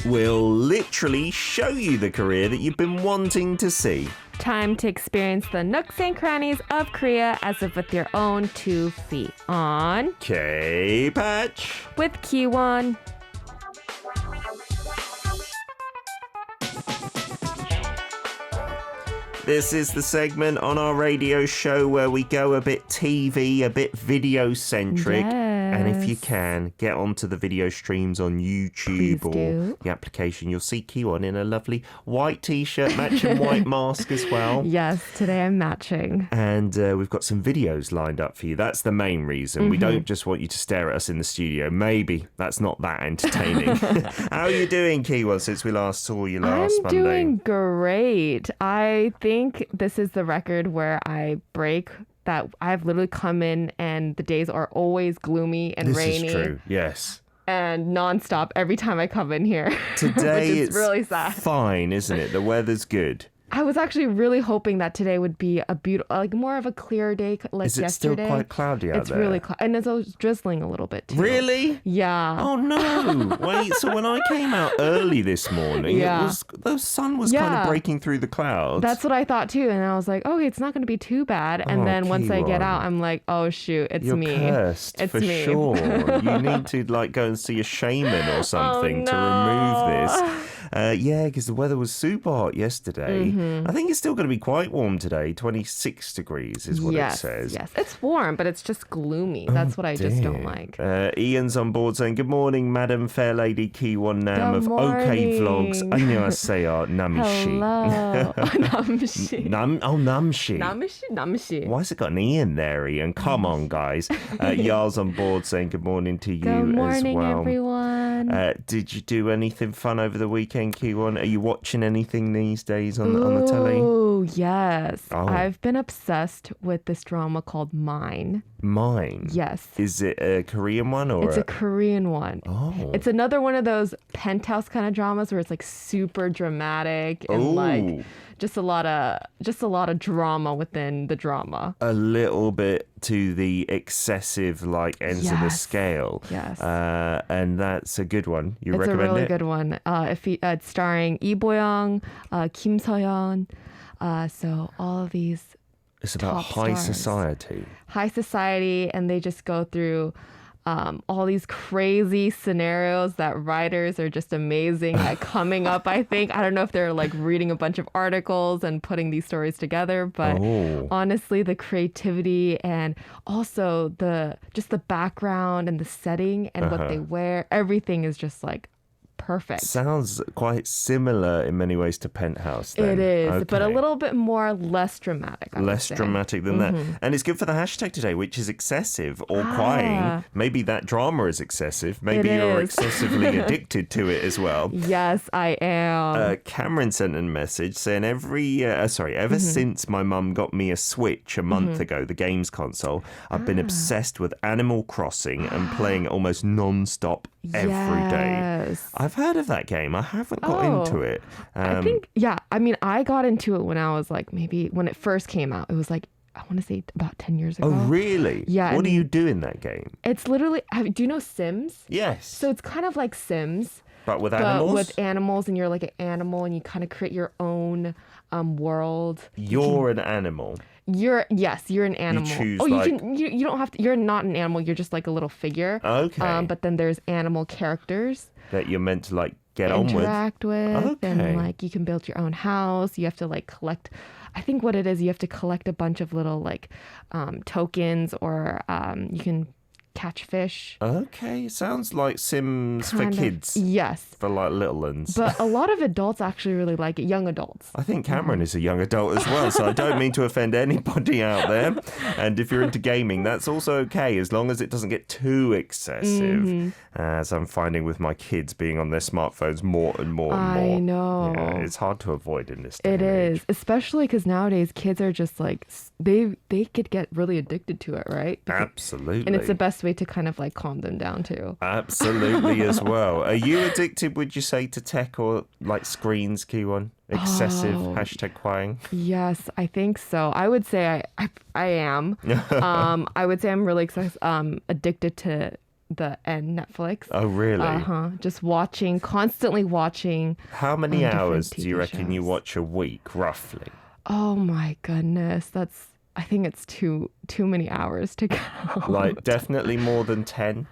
We'll literally show you the Korea that you've been wanting to see. Time to experience the nooks and crannies of Korea as if with your own 2 feet on KPatch with Keewon. This is the segment on our radio show where we go a bit TV, a bit video-centric. Yes. And if you can, get onto the video streams on YouTube or the application. You'll see Keewon in a lovely white t-shirt, matching white mask as well. Yes, today I'm matching. And we've got some videos lined up for you. That's the main reason. We don't just want you to stare at us in the studio. Maybe that's not that entertaining. How are you doing, Keewon, since we last saw you last Monday? I'm doing great. I think this is the record where I break that I've literally come in and the days are always gloomy and rainy. This is true, yes. And nonstop every time I come in here. Today which is it's really sad. Fine, isn't it? The weather's good. I was actually really hoping that today would be a beautiful, like more of a clear day like yesterday. Is it still quite cloudy out there? It's really cloudy. And it's drizzling a little bit too. Really? Yeah. Oh no. Wait, so when I came out early this morning, the sun was kind of breaking through the clouds. That's what I thought too. And I was like, okay, it's not going to be too bad. And then once I get out, I'm like, oh shoot, You're me. Cursed, it's for me. Sure. You need to go and see a shaman or something to remove this. Because the weather was super hot yesterday. I think it's still going to be quite warm today. 26 degrees is what it says. Yes, it's warm, but it's just gloomy. That's what I just don't like. Ian's on board saying, good morning, Madam Fair Lady Keewon Nam of OK Vlogs. 안녕하세요, Namshi. Hello. Namshi. Namshi. Namshi. Why has it got an E in there, Ian? Come on, guys. Yar's on board saying good morning to you good morning, as well. Everyone. Did you do anything fun over the weekend, Keewon? Are you watching anything these days on the telly? Oh, yes. Oh. I've been obsessed with this drama called Mine. Mine? Yes. Is it a Korean one or? It's a Korean one. Oh. It's another one of those penthouse kind of dramas where it's like super dramatic and like just a lot of drama within the drama. A little bit to the excessive ends of the scale. Yes. And that's a good one. You recommend it? It's a really good one. It's starring Lee Bo-young, Kim So-yeon. So all of these It's about high society. High society, and they just go through all these crazy scenarios that writers are just amazing at coming up, I think. I don't know if they're reading a bunch of articles and putting these stories together, but honestly, the creativity and also the background and the setting and what they wear, everything is just perfect. Sounds quite similar in many ways to Penthouse then. It is, but a little bit less dramatic. Less dramatic than that. And it's good for the hashtag today, which is excessive or crying. Maybe that drama is excessive. Maybe you're excessively addicted to it as well. Yes, I am. Cameron sent a message saying ever since my mum got me a Switch a month ago, the games console, I've been obsessed with Animal Crossing and playing almost non-stop every day. I've heard of that game. I haven't got into it. I think, I got into it when I was maybe when it first came out. It was I want to say about 10 years ago. Oh, really? Yeah. What do you do in that game? It's literally, do you know Sims? Yes. So it's kind of like Sims. But with animals? But with animals, and you're like an animal, and you kind of create your own world. You're an animal. You're an animal. You choose you don't have to. You're not an animal. You're just a little figure. Okay. But then there's animal characters that you're meant to get on with. Interact with. Okay. And you can build your own house. You have to collect. I think what it is, you have to collect a bunch of little tokens, or you can catch fish. Okay, sounds like Sims for kids. Yes. For little ones. But a lot of adults actually really like it, young adults. I think Cameron is a young adult as well, so I don't mean to offend anybody out there. And if you're into gaming, that's also okay, as long as it doesn't get too excessive. As I'm finding with my kids being on their smartphones more and more and more. I know. Yeah, it's hard to avoid in this day It is, especially because nowadays kids are just they could get really addicted to it, right? Absolutely. And it's the best way to kind of calm them down too. Absolutely as well. Are you addicted, would you say, to tech or screens, Keewon? Excessive hashtag crying? Yes, I think so. I would say I am. I would say I'm really addicted to the end Netflix. Oh, really? Just constantly watching. How many hours different do you TV reckon you shows. watch a week, roughly? Oh my goodness, I think it's too many hours to count. Like, definitely more than 10?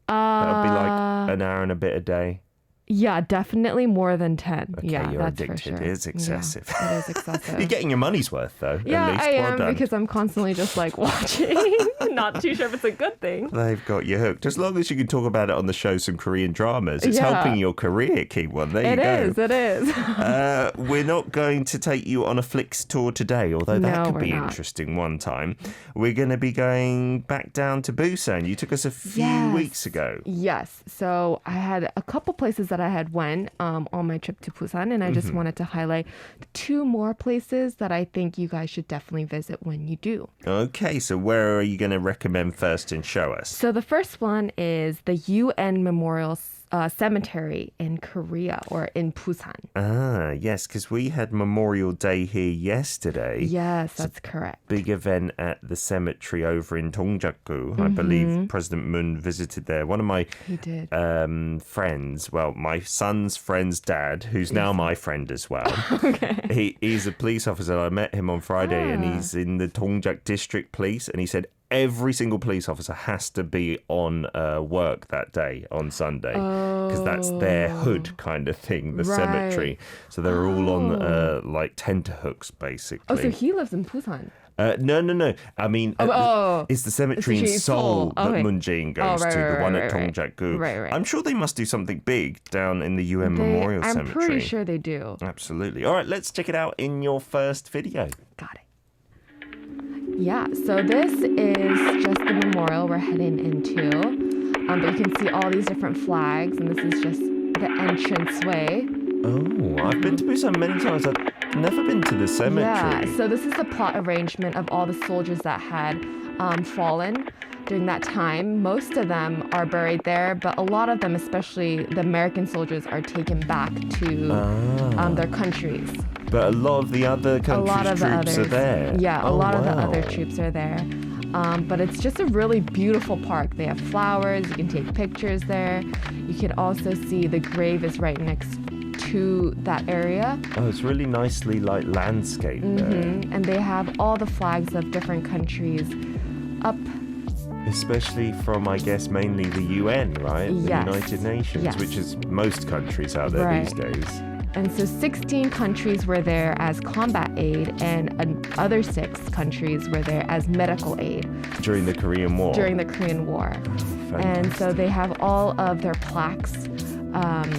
That would be like an hour and a bit a day. Yeah, definitely more than 10. Okay, Yeah, you're that's addicted. for sure. It is excessive. Yeah, it is excessive. You're getting your money's worth, though. Yeah, at least. I Well am done. because I'm constantly just like watching. Not too sure if it's a good thing. They've got you hooked. As long as you can talk about it on the show, some Korean dramas. It's Yeah. helping your career, Keewon. There It you go. is. We're not going to take you on a flicks tour today, although that No, could we're be not. interesting one time. We're going to be going back down to Busan. You took us a few Yes. weeks ago. Yes. So I had a couple places that I had went on my trip to Busan, and I just wanted to highlight 2 more places that I think you guys should definitely visit when you do. Okay, so where are you going to recommend first and show us? So the first one is the UN Memorial Cemetery in Korea, or in Busan. Ah, yes, because we had Memorial Day here yesterday. Yes, that's correct. Big event at the cemetery over in Dongjakgu. I believe President Moon visited there. One of my He did. friends, well, my son's friend's dad, who's now my friend as well. He's a police officer. I met him on Friday and he's in the Dongjak District Police, and he said every single police officer has to be on work that day on Sunday because that's their hood kind of thing, the Right. cemetery. So they're all on like tenterhooks, basically. Oh, so he lives in Busan. No. I mean, it's the cemetery in Cemetery in Seoul Seoul. that Okay. Moon Jae-in goes right, to, the right, one right, at right. Dongjak-gu. Right. I'm sure they must do something big down in the UN Memorial I'm Cemetery. pretty sure they do. Absolutely. All right, let's check it out in your first video. Got it. Yeah, so this is just the memorial we're heading into. But you can see all these different flags, and this is just the entranceway. Oh, I've been to Busan many times. I've never been to the cemetery. Yeah, so this is the plot arrangement of all the soldiers that had fallen during that time. Most of them are buried there, but a lot of them, especially the American soldiers, are taken back to their countries. But a lot of the other countries' troops are there. Yeah, a Oh, lot of the wow. other troops are there. But it's just a really beautiful park. They have flowers. You can take pictures there. You can also see the grave is right next to that area. Oh, it's really nicely like landscape there. And they have all the flags of different countries up. Especially from, I guess, mainly the UN, right? Yes. The United Nations, Yes. which is most countries out there Right. these days. And so 16 countries were there as combat aid, and other 6 countries were there as medical aid During the Korean War. during the Korean War. And so they have all of their plaques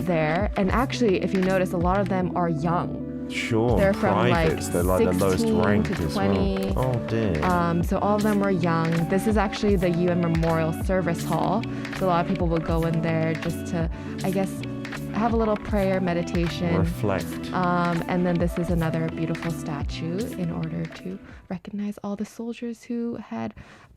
there. And actually, if you notice, a lot of them are young. Sure, They're from privates. like They're like the lowest 16 rank to as 20. well. Oh dear. So all of them were young. This is actually the UN Memorial Service Hall. So a lot of people will go in there just to, I guess, have a little prayer, meditation. Reflect. And then this is another beautiful statue in order to recognize all the soldiers who had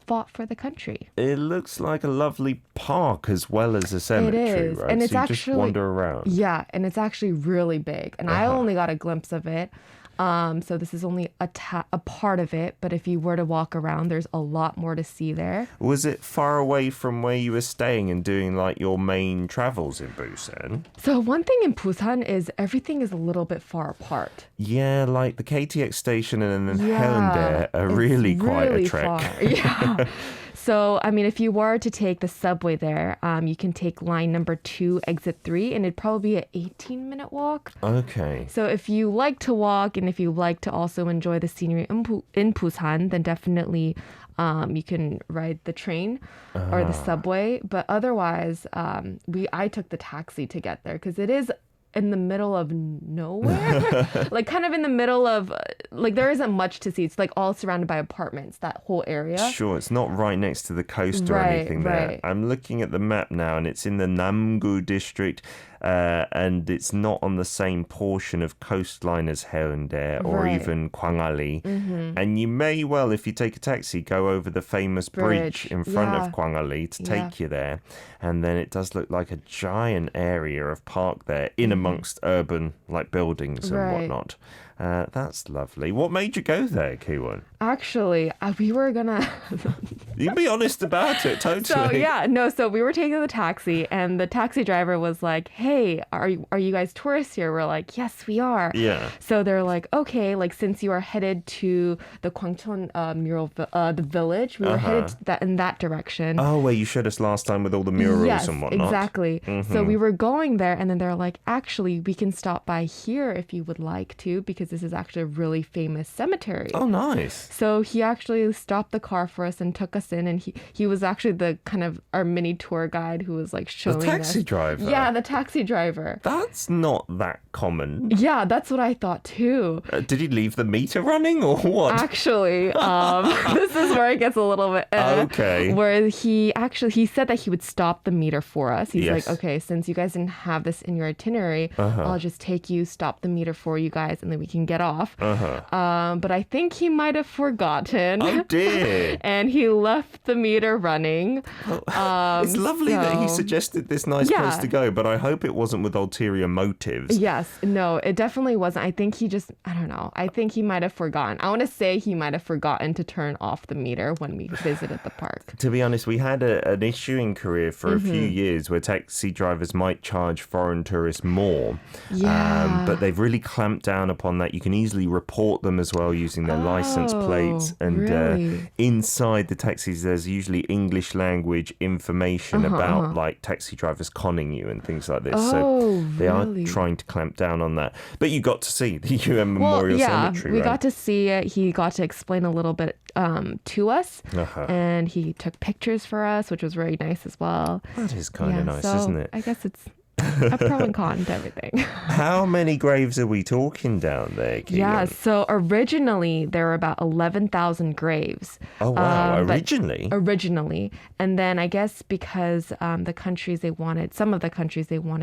fought for the country. It looks like a lovely park as well as a cemetery, is, right? and it's so you actually just wander around. Yeah, and it's actually really big. And I only got a glimpse of it. So this is only a part of it. But if you were to walk around, there's a lot more to see there. Was it far away from where you were staying and doing like your main travels in Busan? So one thing in Busan is everything is a little bit far apart. Yeah, like the KTX station and then Yeah, Haeundae are it's really quite really a trek. far. Yeah. So, I mean, if you were to take the subway there, you can take line number 2, exit 3, and it'd probably be an 18-minute walk. Okay. So if you like to walk and if you like to also enjoy the scenery in Busan, then definitely you can ride the train or the subway. But otherwise, I took the taxi to get there because it is in the middle of nowhere. Like kind of in the middle of, like there isn't much to see. It's like all surrounded by apartments, that whole area. Sure, it's not right next to the coast or Right, anything there. right. I'm looking at the map now and it's in the Namgu district and it's not on the same portion of coastline as Haeundae or Right. even Gwangali. And you may well, if you take a taxi, go over the famous bridge in front Yeah. of Gwangali to Yeah. take you there. And then it does look like a giant area of park there in amongst urban like buildings and Right. whatnot. That's lovely. What made you go there, Keewon? Actually, we were gonna. You can be honest about it, totally. So we were taking the taxi, and the taxi driver was like, "Hey, are you guys tourists here?" We're like, "Yes, we are." Yeah. So they're like, "Okay, like since you are headed to the Gwangcheon mural, the village, we were headed in that direction." Oh, where you showed us last time with all the murals and whatnot. Exactly. So we were going there, and then they're like, "Actually, we can stop by here if you would like to, because this is actually a really famous cemetery." Oh, nice. So he actually stopped the car for us and took us in, and he was actually the kind of our mini tour guide who was like showing us. The taxi driver? Yeah, the taxi driver. That's not that common. Yeah, that's what I thought too. Did he leave the meter running or what? Actually, this is where it gets a little bit okay. Where he said that he would stop the meter for us. He's Yes. like, okay, since you guys didn't have this in your itinerary, I'll just take you, stop the meter for you guys, and then we can get off. But I think he might have forgotten. Oh dear. And he left the meter running. It's lovely that he suggested this nice place to go, but I hope it wasn't with ulterior motives. Yes, no, it definitely wasn't. I think I don't know. I think he might have forgotten. I want to say he might have forgotten to turn off the meter when we visited the park. To be honest, we had an issue in Korea for a few years where taxi drivers might charge foreign tourists more. Yeah. But they've really clamped down upon that. You can easily report them as well using their license plates. And really? Inside the taxis, there's usually English language information about like taxi drivers conning you and things like this. So they are trying to clamp down on that. But you got to see the UN Memorial Cemetery, we right? got to see it. He got to explain a little bit to us, and he took pictures for us, which was very nice as well. That is kind of nice, so isn't it? I guess it's a pro and con to everything. How many graves are we talking down there, Keewon? Yeah, so originally there were about 11,000 graves. Oh, wow. Originally. And then I guess because some of the countries they wanted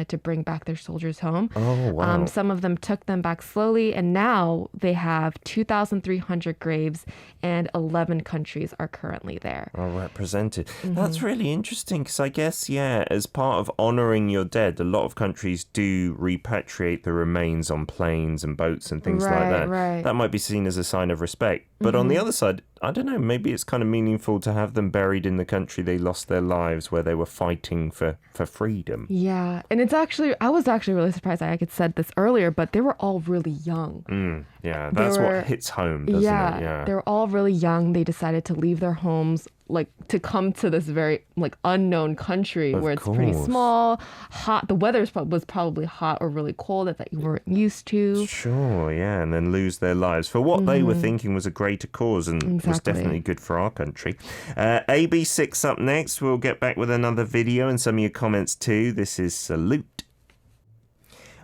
to bring back their soldiers home. Oh, wow. Some of them took them back slowly, and now they have 2,300 graves, and 11 countries are currently there. Are represented. That's really interesting because I guess, as part of honoring your dead, a lot of countries do repatriate the remains on planes and boats and things like that. Right. That might be seen as a sign of respect. But on the other side, I don't know, maybe it's kind of meaningful to have them buried in the country they lost their lives where they were fighting for freedom. Yeah, and I was actually really surprised. I had said this earlier, but they were all really young. Yeah, that's what hits home, doesn't it? Yeah, they were all really young. They decided to leave their homes, like to come to this very like unknown country where it's pretty small, hot. The weather was probably hot or really cold that you weren't used to. Sure, yeah, and then lose their lives for what they were thinking was a greater cause and was definitely good for our country. AB6 up next. We'll get back with another video and some of your comments too. This is Salute.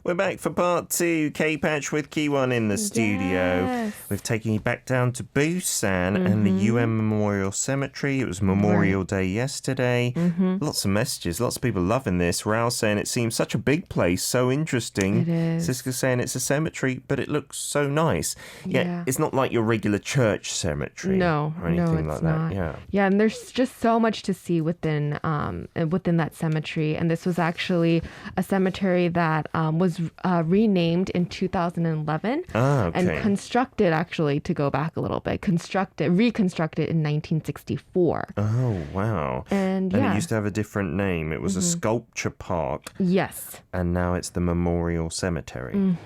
We're back for part 2. KPatch with Keewon in the studio. Yes. We've taken you back down to Busan and the UN Memorial Cemetery. It was Memorial Day yesterday. Lots of messages. Lots of people loving this. Rao saying it seems such a big place, so interesting. It is. Siska saying it's a cemetery, but it looks so nice. Yeah, it's not like your regular church cemetery. Or anything like not. that. Yeah, and there's just so much to see within that cemetery. And this was actually a cemetery that was renamed in 2011 and constructed, actually, to go back a little bit, reconstructed in 1964. Oh, wow. And it used to have a different name. It was a sculpture park. Yes. And now it's the Memorial Cemetery.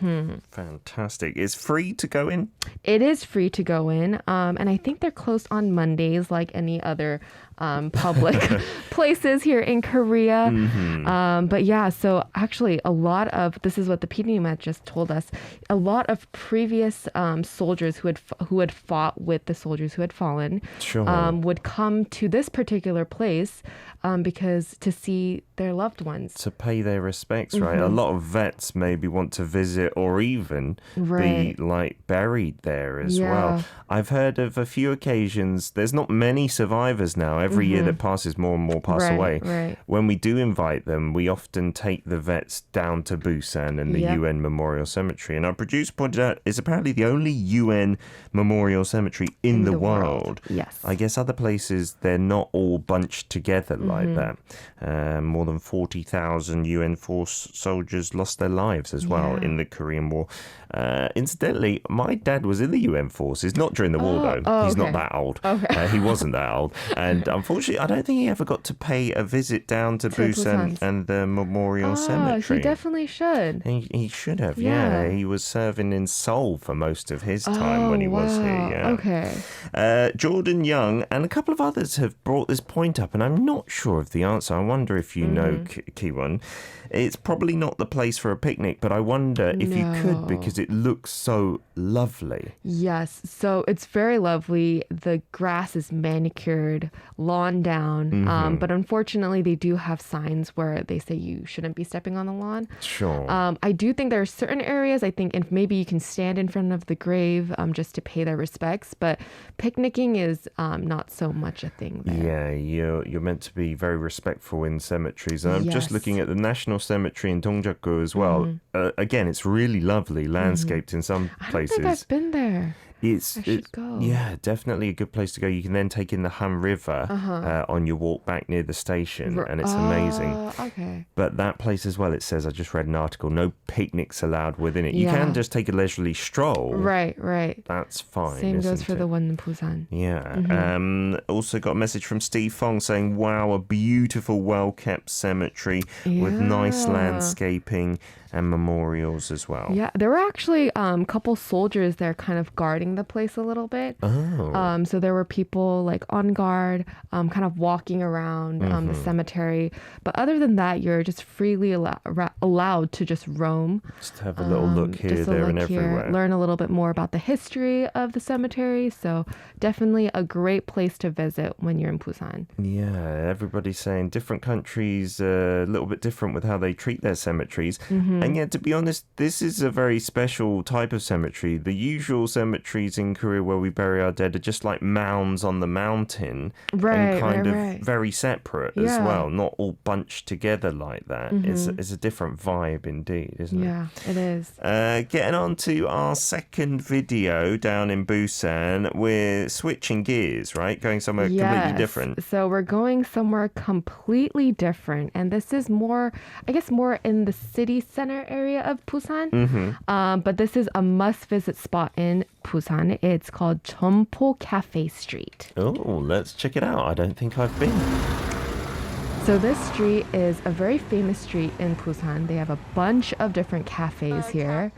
Fantastic. It's free to go in? It is free to go in. And I think they're closed on Mondays like any other public places here in Korea. But yeah, so actually this is what the PDMat just told us, a lot of previous soldiers who had fought with the soldiers who had fallen would come to this particular place because to see their loved ones. To pay their respects, right? A lot of vets maybe want to visit or even be like buried there as well. I've heard of a few occasions, there's not many survivors now. Every year that passes, more and more pass away. Right. When we do invite them, we often take the vets down to Busan and the UN Memorial Cemetery. And our producer pointed out it's apparently the only UN Memorial Cemetery in the world. Yes. I guess other places, they're not all bunched together like that. More than 40,000 UN force soldiers lost their lives as well in the Korean War. Incidentally, my dad was in the UN forces, not during the war though. He's not that old. Okay. He wasn't that old. And unfortunately, I don't think he ever got to pay a visit down to Busan and the Memorial Cemetery. He definitely should. He should have, yeah. He was serving in Seoul for most of his time when he was here. Yeah. Okay. Jordan Young and a couple of others have brought this point up, and I'm not sure of the answer. I wonder if you know, Keewon. It's probably not the place for a picnic, but I wonder if you could, because it looks so lovely. Yes, so it's very lovely. The grass is manicured, lawn down, but unfortunately they do have signs where they say you shouldn't be stepping on the lawn. Sure. I do think there are certain areas, I think, and maybe you can stand in front of the grave just to pay their respects, but picnicking is not so much a thing there. Yeah, you're meant to be very respectful in cemeteries. And I'm just looking at the National Cemetery in Dongjaku as well. Again, it's really lovely, landscaped in some places. I don't think I've been there. I should go. Yeah, definitely a good place to go. You can then take in the Han River on your walk back near the station, and it's amazing. Okay. But that place as well, it says, I just read an article, no picnics allowed within it. You can just take a leisurely stroll. Right. That's fine. Same goes for the one in Busan. Yeah. Also got a message from Steve Fong saying, wow, a beautiful, well-kept cemetery with nice landscaping and memorials as well. Yeah, there were actually a couple soldiers there kind of guarding the place a little bit. So there were people like on guard, kind of walking around the cemetery. But other than that, you're just freely allowed to just roam. Just have a little look here, there, and everywhere. Learn a little bit more about the history of the cemetery. So definitely a great place to visit when you're in Busan. Yeah, everybody's saying different countries a little bit different with how they treat their cemeteries. And yet, to be honest, this is a very special type of cemetery. The usual cemeteries in Korea where we bury our dead are just like mounds on the mountain. And kind of very separate as well, not all bunched together like that. It's a different vibe indeed, isn't it? Yeah, it is. Getting on to our second video down in Busan, we're switching gears, right? Going somewhere completely different. So we're going somewhere completely different. And this is more, I guess, more in the city center area of Busan. But this is a must-visit spot in Busan. It's called Jeonpo Café Street. Oh, let's check it out. I don't think I've been. So this street is a very famous street in Busan. They have a bunch of different cafes here.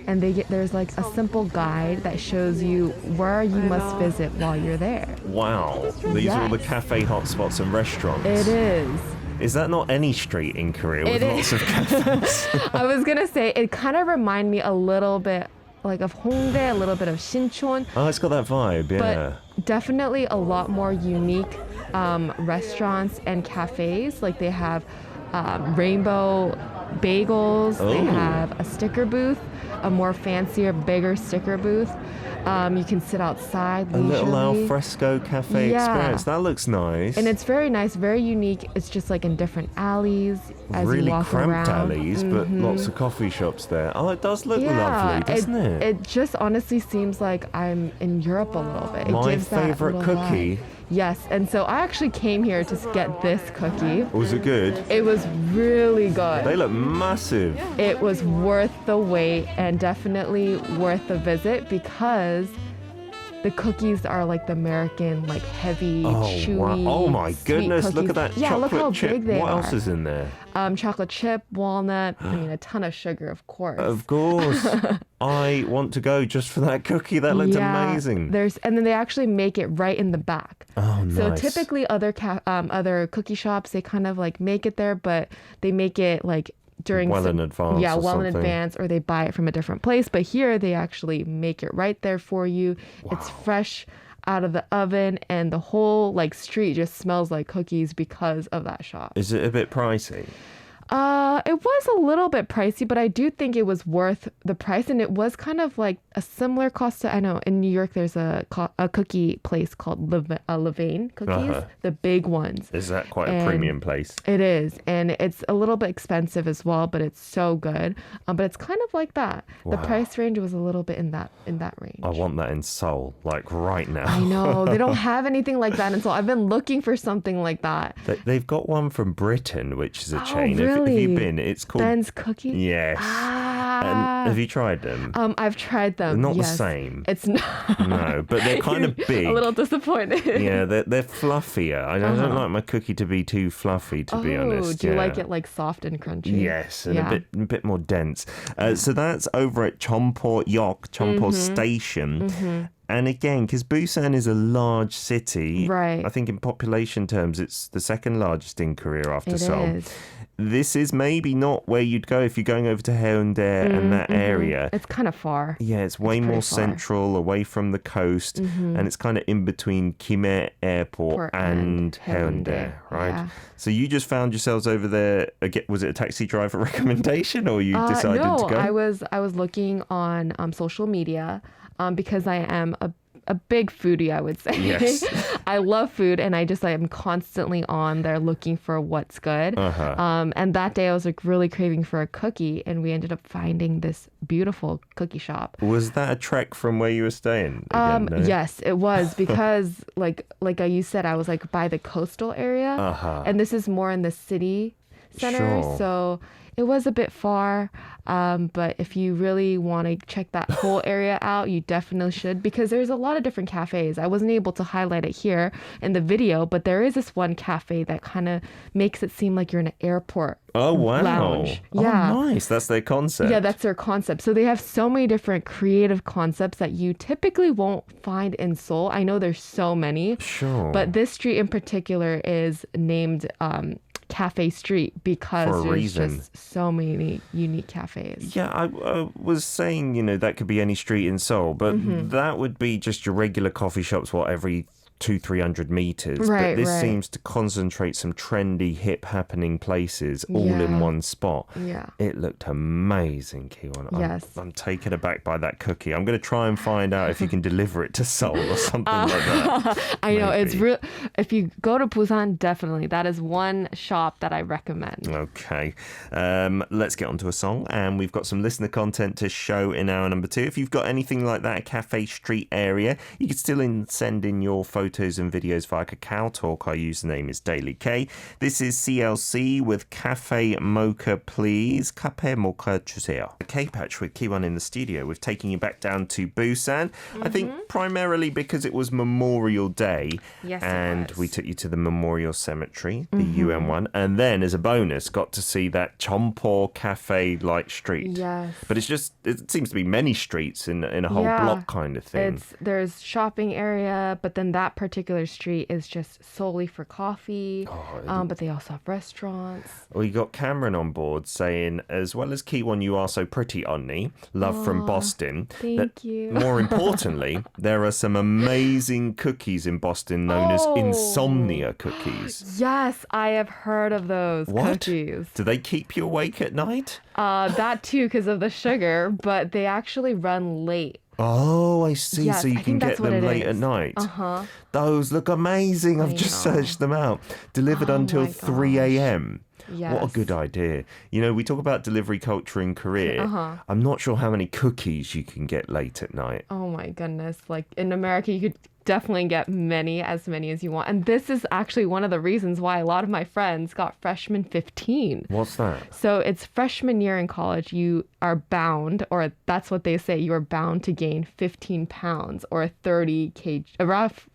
And there's like a simple guide that shows you where you must visit while you're there. Wow. These are all the cafe hotspots and restaurants. It is. Is that not any street in Korea with lots of cafes? I was going to say, it kind of reminds me a little bit like of Hongdae, a little bit of Sinchon. Oh, it's got that vibe, yeah. But definitely a lot more unique restaurants and cafes. Like they have rainbow bagels. They have a sticker booth, a more fancier, bigger sticker booth. You can sit outside leisurely. A little al fresco cafe experience. That looks nice. And it's very nice, very unique. It's just like in different alleys as really you walk cramped around. alleys, but lots of coffee shops there. Oh, it does look lovely, doesn't it? It just honestly seems like I'm in Europe a little bit. My favorite cookie. Yes, and so I actually came here to get this cookie. Was it good? It was really good. They look massive. It was worth the wait and definitely worth the visit because the cookies are like the American, like heavy, chewy. Wow. Oh my goodness! Cookies. Look at that look how chocolate chip. big they What are. else is in there? Chocolate chip, walnut. I mean, a ton of sugar, of course. Of course. I want to go just for that cookie. That looked amazing. And then they actually make it right in the back. Oh, nice. So typically other cookie shops, they kind of like make it there, but they make it like during in advance. Yeah, in something. advance, or they buy it from a different place. But here they actually make it right there for you. Wow. It's fresh out of the oven, and the whole like street just smells like cookies because of that shop. Is it a bit pricey? It was a little bit pricey, but I do think it was worth the price. And it was kind of like a similar cost to, I know in New York, there's a cookie place called Levain cookies, the big ones. Is that quite a premium place? It is. And it's a little bit expensive as well, but it's so good. But it's kind of like that. The price range was a little bit in that range. I want that in Seoul, like right now. I know. They don't have anything like that in Seoul. I've been looking for something like that. They've got one from Britain, which is a chain. Really? Have you been? It's called Ben's Cookies? Yes. And have you tried them? I've tried them. They're not yes. the same. It's not. No, but they're kind of big. A little disappointed. Yeah, they're fluffier. I don't like my cookie to be too fluffy, to be honest. Do you like it like soft and crunchy? Yes, and a bit more dense. So that's over at Jeonpo Station. And again, because Busan is a large city, right. I think in population terms, it's the second largest in Korea after It Seoul. is. This is maybe not where you'd go if you're going over to Haeundae and that area. It's kind of far. Yeah, it's way more far. central, away from the coast, and it's kind of in between Kimhae Airport and Haeundae, right? Yeah. So you just found yourselves over there. Was it a taxi driver recommendation, or you decided to go? I was looking on social media because I am a big foodie, I would say. Yes. I love food, and I am constantly on there looking for what's good. And that day I was like really craving for a cookie, and we ended up finding this beautiful cookie shop. Was that a trek from where you were staying? Again, no? Yes, it was, because like you said, I was like by the coastal area, and this is more in the city center, Sure. so it was a bit far, but if you really want to check that whole area out, you definitely should, because there's a lot of different cafes. I wasn't able to highlight it here in the video, but there is this one cafe that kind of makes it seem like you're in an airport lounge. Yeah. Oh, nice. That's their concept. Yeah, that's their concept. So they have so many different creative concepts that you typically won't find in Seoul. I know there's so many. Sure. But this street in particular is named Café Street because there's just so many unique cafes. Yeah, I was saying, that could be any street in Seoul, but that would be just your regular coffee shops, every 200-300 meters. Right, but this right. seems to concentrate some trendy, hip happening places all in one spot. Yeah. It looked amazing, Keewon. Yes. I'm taken aback by that cookie. I'm going to try and find out if you can deliver it to Seoul or something like that. I know, it's real. If you go to Busan, definitely. That is one shop that I recommend. Okay. Let's get on to a song. And we've got some listener content to show in hour number 2. If you've got anything like that, a Cafe Street area, you can still send in your photos and videos via Kakao Talk. Our username is Daily K. This is CLC with Cafe Mocha Please. Cafe Mocha 주세요. KPatch with Keewon in the studio. We're taking you back down to Busan. I think primarily because it was Memorial Day. Yes, and it was. we took you to the Memorial Cemetery, the UN one. And then as a bonus, got to see that Jeonpo Café Light Street. Yes. But it seems to be many streets in a whole block kind of thing. There's shopping area, but then that particular street is just solely for coffee. But they also have restaurants. We got Cameron on board saying, as well as Keewon, you are so pretty, Onni. Love from Boston. Thank you. More importantly, there are some amazing cookies in Boston known as insomnia cookies. Yes, I have heard of those cookies. Do they keep you awake at night? That too, because of the sugar, but they actually run late. Oh, I see. Yes, so you I can think get that's what them it late at is. night. Those look amazing. I've just searched them out. Delivered until my 3 a.m. Yes. What a good idea. We talk about delivery culture in Korea. I'm not sure how many cookies you can get late at night. Oh my goodness. Like in America, you could definitely get as many as you want. And this is actually one of the reasons why a lot of my friends got freshman 15. What's that? So it's freshman year in college. You are bound, or that's what they say, you are bound to gain 15 pounds or 30 kg,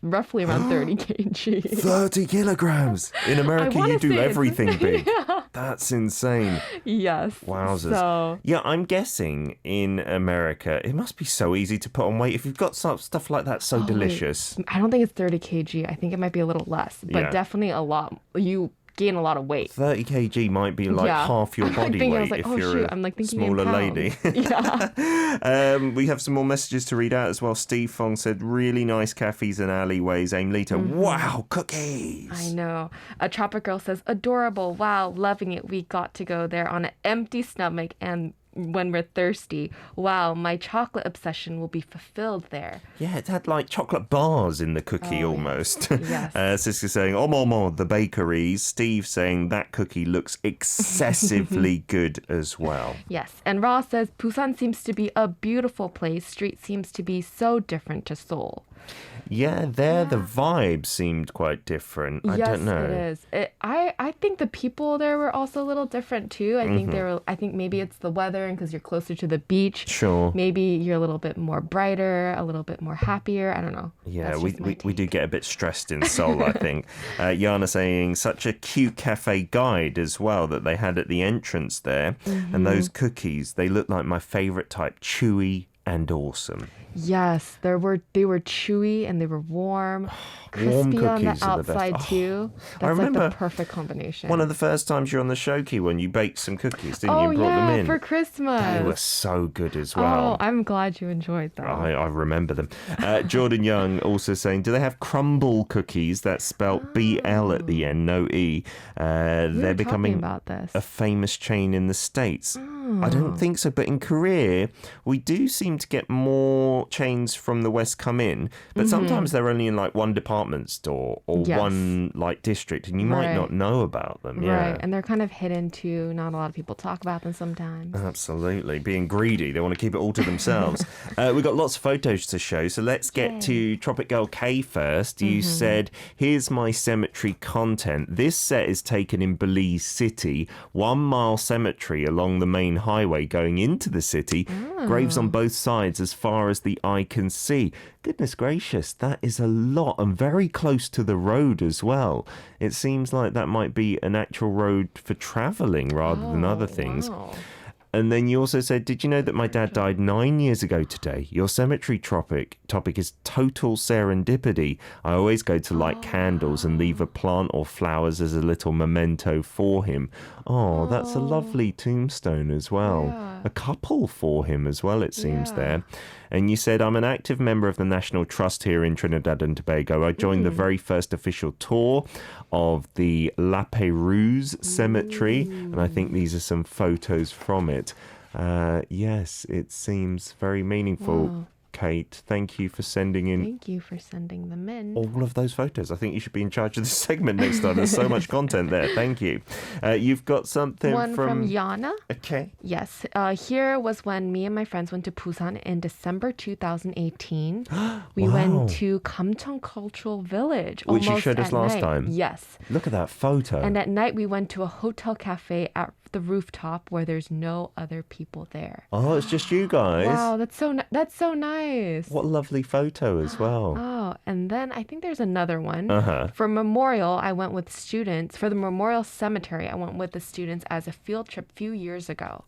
roughly around 30 kg. 30 kilograms. In America, you do everything big. That's insane. Yes. Wowzers. So, yeah, I'm guessing in America, it must be so easy to put on weight. If you've got stuff like that so delicious. I don't think it's 30 kg. I think it might be a little less, but definitely a lot. You gain a lot of weight. 30 kg might be like half your body weight I was like, if you're a I'm like thinking smaller in lady. Yeah. We have some more messages to read out as well. Steve Fong said, really nice cafes and alleyways. Aim Lita, wow, cookies. I know. A Tropic Girl says, adorable. Wow, loving it. We got to go there on an empty stomach and when we're thirsty. Wow, my chocolate obsession will be fulfilled there. Yeah, it had like chocolate bars in the cookie almost. Yes. Siska saying, oh, the bakeries. Steve saying that cookie looks excessively good as well. Yes, and Ra says, Busan seems to be a beautiful place. Street seems to be so different to Seoul. Yeah, the vibe seemed quite different. I don't know. Yes, it is. I think the people there were also a little different too. I think maybe it's the weather and because you're closer to the beach. Sure. Maybe you're a little bit more brighter, a little bit more happier. I don't know. Yeah, we do get a bit stressed in Seoul, I think. Yana saying such a cute cafe guide as well that they had at the entrance there. And those cookies, they look like my favorite type, chewy and awesome. Yes, they were chewy and they were warm, crispy Warm on the cookies are the best. outside too. That's I remember like the perfect combination. One of the first times you're on the show, Keewon, you baked some cookies, didn't you? And brought them in. For Christmas. They were so good as well. Oh, I'm glad you enjoyed them. I remember them. Jordan Young also saying, do they have crumble cookies? That's spelt BL at the end, no E. They're becoming about this. a famous chain in the States. I don't think so, but in Korea, we do seem to get more chains from the West come in, but sometimes they're only in like one department store or one like district, and you might not know about them. Yeah. Right, and they're kind of hidden too. Not a lot of people talk about them sometimes. Absolutely. Being greedy, they want to keep it all to themselves. We've got lots of photos to show, so let's get to Tropic Girl K first. You said, here's my cemetery content. This set is taken in Belize City, 1 mile cemetery along the main highway going into the city, graves on both sides as far as the eye can see. Goodness gracious, that is a lot and very close to the road as well. It seems like that might be an actual road for traveling rather than other things. Wow. And then you also said, did you know that my dad died 9 years ago today? Your cemetery topic is total serendipity. I always go to light candles and leave a plant or flowers as a little memento for him. Oh, that's a lovely tombstone as well. Yeah. A couple for him as well, it seems there. And you said, I'm an active member of the National Trust here in Trinidad and Tobago. I joined the very first official tour of the La Pérouse Cemetery. And I think these are some photos from it. Yes, it seems very meaningful. Wow. Kate, thank you for sending in Thank you for sending them in. all of those photos. I think you should be in charge of this segment next time. There's so much content there. Thank you. You've got something One from Yana. Okay. Yes. Here was when me and my friends went to Busan in December 2018. We went to Kamcheong Cultural Village. Which you almost showed us at last night. time. Yes. Look at that photo. And at night we went to a hotel cafe at the rooftop where there's no other people there. Oh, it's just you guys. Wow, that's so nice. What a lovely photo as well. Oh, and then I think there's another one. Uh-huh. For Memorial, I went with students. For the Memorial Cemetery, I went with the students as a field trip a few years ago.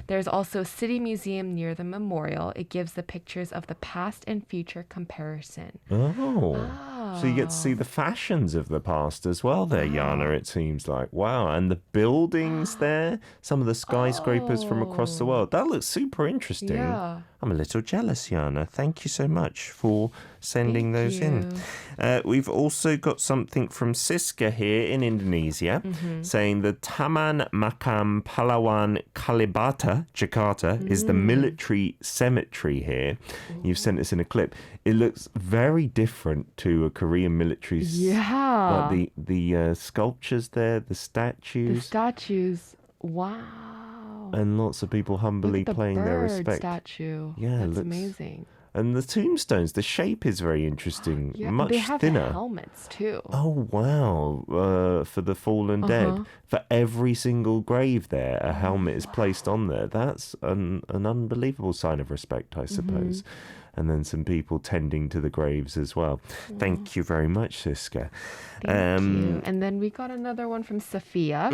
There's also a city museum near the memorial. It gives the pictures of the past and future comparison. Oh. So you get to see the fashions of the past as well there, Yana, it seems like. Wow. And the buildings there, some of the skyscrapers from across the world. That looks super interesting. Yeah. I'm a little jealous, Yana. Thank you so much for sending those in. We've also got something from Siska here in Indonesia saying the Taman Makam Pahlawan Kalibata, Jakarta, is the military cemetery here. You've sent us in a clip. It looks very different to a Korean military. Yeah. Like the sculptures there, the statues. The statues. Wow. And lots of people humbly paying their respect. Statue. Yeah, That's looks amazing. And the tombstones, the shape is very interesting. Yeah, much they have thinner. helmets too. Oh, wow. For the fallen dead. For every single grave there, a helmet is placed on there. That's an unbelievable sign of respect, I suppose. And then some people tending to the graves as well. Thank you very much, Siska. Thank you. And then we got another one from Sophia.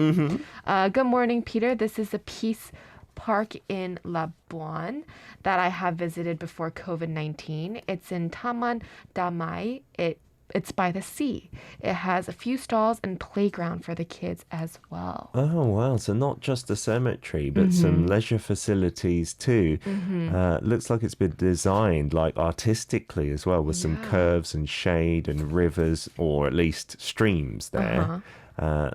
Good morning, Peter. This is a peace park in Labuan that I have visited before COVID-19. It's in Taman Damai. It it's by the sea. It has a few stalls and playground for the kids as well. Oh, wow. So not just a cemetery, but some leisure facilities too. Looks like it's been designed like artistically as well with some curves and shade and rivers, or at least streams there.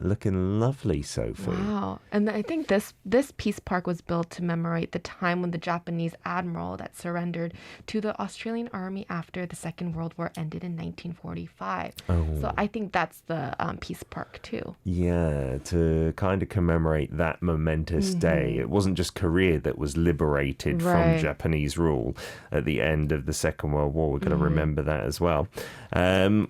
Looking lovely, Sophie. Wow. And I think this peace park was built to commemorate the time when the Japanese admiral that surrendered to the Australian army after the Second World War ended in 1945. So I think that's the peace park too. Yeah, to kind of commemorate that momentous day. It wasn't just Korea that was liberated from Japanese rule at the end of the Second World War. We're going to remember that as well.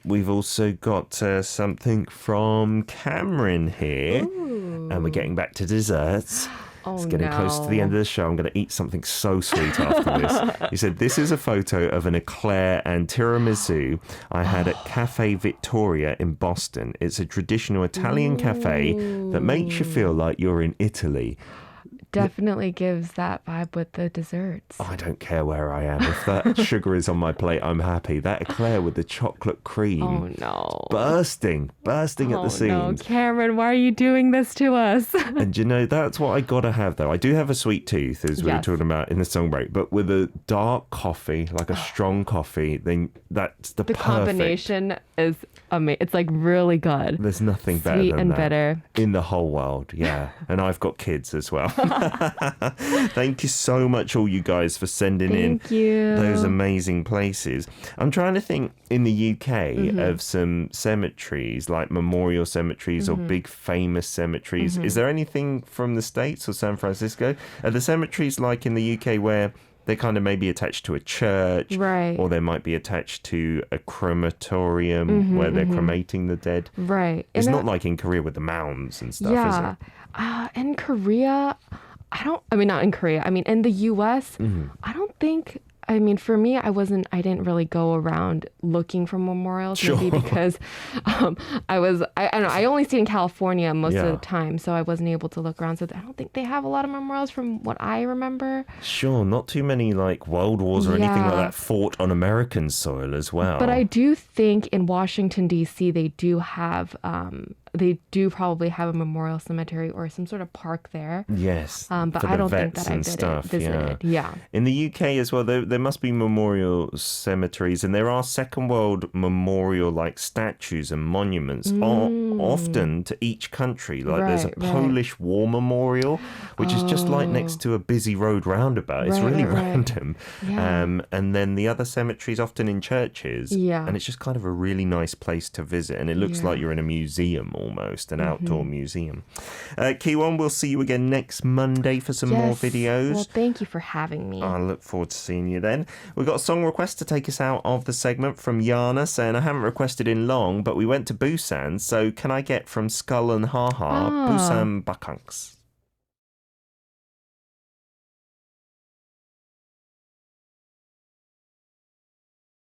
We've also got something from Cameron here. Ooh. And we're getting back to desserts. It's getting no. close to the end of the show. I'm going to eat something so sweet after this. He said, this is a photo of an eclair and tiramisu I had at Cafe Vittoria in Boston. It's a traditional Italian cafe that makes you feel like you're in Italy. Definitely gives that vibe with the desserts. I don't care where I am. If that sugar is on my plate, I'm happy. That eclair with the chocolate cream. Oh, no. Bursting at the seams. No, Cameron, why are you doing this to us? And you know, that's what I gotta have though. I do have a sweet tooth, as we were talking about in the song break, but with a dark coffee, like a strong coffee, then that's the perfect. Combination is amazing. It's like really good. There's nothing better Sweet than and that bitter. in the whole world. Yeah. And I've got kids as well. Thank you so much, all you guys, for sending Thank you. those amazing places. I'm trying to think in the UK of some cemeteries, like memorial cemeteries or big famous cemeteries. Is there anything from the States or San Francisco? Are the cemeteries like in the UK where they're kind of maybe attached to a church, Right. or they might be attached to a crematorium where they're cremating the dead? Right. It's And not like in Korea with the mounds and stuff, is yeah. it? In Korea, not in Korea. I mean, in the US, I don't think, for me, I didn't really go around looking for memorials, maybe because I don't know, I only stayed in California most of the time, so I wasn't able to look around. So I don't think they have a lot of memorials from what I remember. Sure, not too many like world wars or anything like that fought on American soil as well. But I do think in Washington, D.C., they do probably have a memorial cemetery or some sort of park there. Yes, but for I the don't think vets that I and stuff, visited. Yeah. In the UK as well, there must be memorial cemeteries, and there are Second World memorial like statues and monuments, often to each country. Like there's a Polish war memorial, which is just like next to a busy road roundabout. It's really random. Yeah. And then the other cemeteries often in churches. Yeah. And it's just kind of a really nice place to visit, and it looks like you're in a museum almost, an outdoor museum. Keewon, we'll see you again next Monday for some more videos. Well, thank you for having me. I look forward to seeing you then. We've got a song request to take us out of the segment from Yana saying, I haven't requested in long, but we went to Busan, so can I get from Skull and Haha, Busan Bakangs?